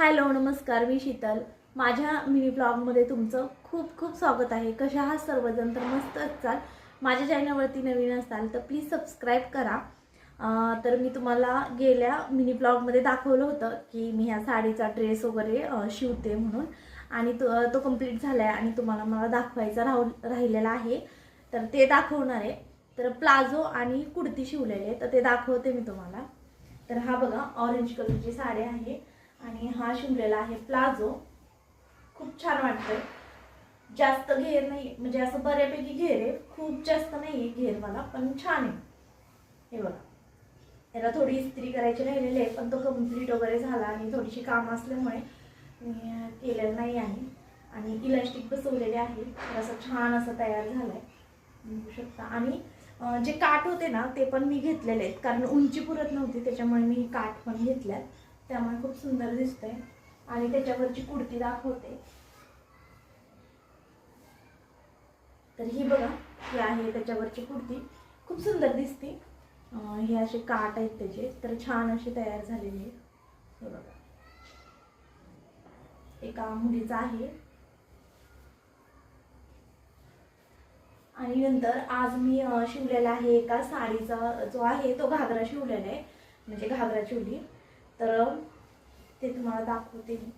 Hello नमस्कार, मी शीतल. माझ्या mini ब्लॉगमध्ये तुमचं खूप खूप स्वागत आहे. कशा आहात सर्वजण? तर मस्त असाल. माझ्या चॅनलवरती नवीन असाल तर प्लीज सबस्क्राईब करा. तर मी तुम्हाला गेल्या मिनी ब्लॉगमध्ये दाखवलं होतं की मी ह्या साडीचा ड्रेस वगैरे शिवते म्हणून, आणि तो कंप्लीट झाला आहे आणि तुम्हाला मला दाखवायचा राहिलेला आहे. तर ते दाखवणार आहे. तर प्लाझो आणि कुर्ती शिवलेले आहे, तर ते दाखवते मी तुम्हाला. तर हा बघा, ऑरेंज कलरची साडी आहे आणि हा शिवलेला आहे प्लाझो. खूप छान वाटतंय. जास्त घेर नाही, म्हणजे असं बऱ्यापैकी घेर आहे, खूप जास्त नाही घेर मला, पण छान आहे. हे बघा, याला थोडी इस्त्री करायची राहिलेली आहे, पण तो कम्प्लीट वगैरे झाला आणि थोडीशी काम असल्यामुळे मी केलेलं नाही आहे. आणि इलास्टिक बसवलेले आहे, तर असं छान असं तयार झालंय, बघू शकता. आणि जे काठ होते ना ते पण मी घेतलेले आहेत, कारण उंची पुरत नव्हती, त्याच्यामुळे मी काठ पण घेतल्यात. त्यामुळे खूप सुंदर दिसतंय. आणि त्याच्यावरची कुर्ती दाखवते. तर ही बघा, ही आहे त्याच्यावरची कुर्ती, खूप सुंदर दिसते. हे असे काठ आहेत त्याचे, तर छान अशी तयार झालेली आहे. हे बघा, एका मुलीचा आहे. आणि नंतर आज मी शिवलेला आहे एका साडीचा जो आहे तो घागरा शिवलेला आहे, म्हणजे घागरा शिवली. तर ते तुम्हाला दाखवते मी.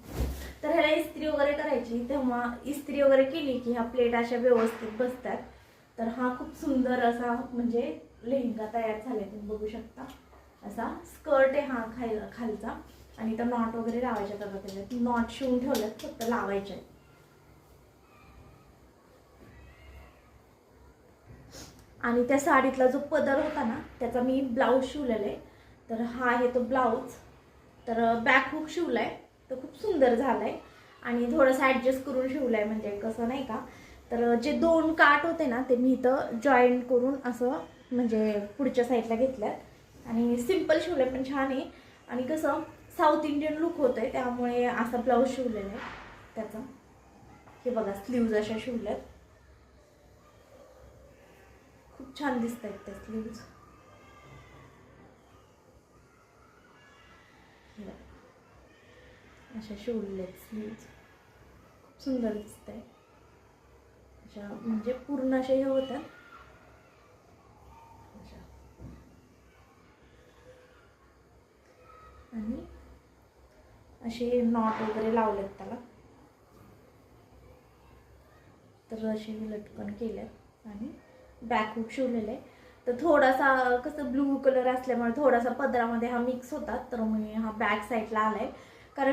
तर ह्याला इस्त्री वगैरे करायची, तेव्हा इस्त्री वगैरे केली की ह्या प्लेट अशा व्यवस्थित बसतात. तर हा खूप सुंदर असा म्हणजे लेहंगा तयार झालाय, तुम्ही बघू शकता. असा स्कर्ट आहे हा खालचा, आणि तर नॉट वगैरे लावायच्यात. आता त्याच्यात नॉट शिवून ठेवल्यात, फक्त लावायचे. आणि त्या साडीतला जो पदर होता ना त्याचा मी ब्लाऊज शिवलेला आहे. तर हा आहे तो ब्लाऊज. तर बॅक हुक शिवलाय, तर खूप सुंदर झालाय. आणि थोडंसं ॲडजस्ट करून शिवलाय, म्हणजे कसं नाही का. तर जे दोन काठ होते ना ते मी इथं जॉईंट करून असं म्हणजे पुढच्या साईडला घेतल्यात. आणि सिम्पल शिवलंय, पण छान आहे. आणि कसं साऊथ इंडियन लुक होतंय, त्यामुळे असा ब्लाऊज शिवलेला आहे त्याचा. हे बघा, स्लीव्ज अशा शिवल्यात, खूप छान दिसत आहेत त्या स्लीव्ज. अशा शिवलेत स्लीव्ज, खूप सुंदर दिसत आहे. अशा म्हणजे पूर्ण अशा हे होतात. आणि असे नॉट वगैरे लावलेत त्याला, तर असे मी लटकन केलेत. आणि बॅक हुक शिवलेलं आहे. तर थोडासा कसं ब्लू कलर असल्यामुळे थोडासा पदरामध्ये हा मिक्स होता, तर मी हा बॅक साईडला आलाय.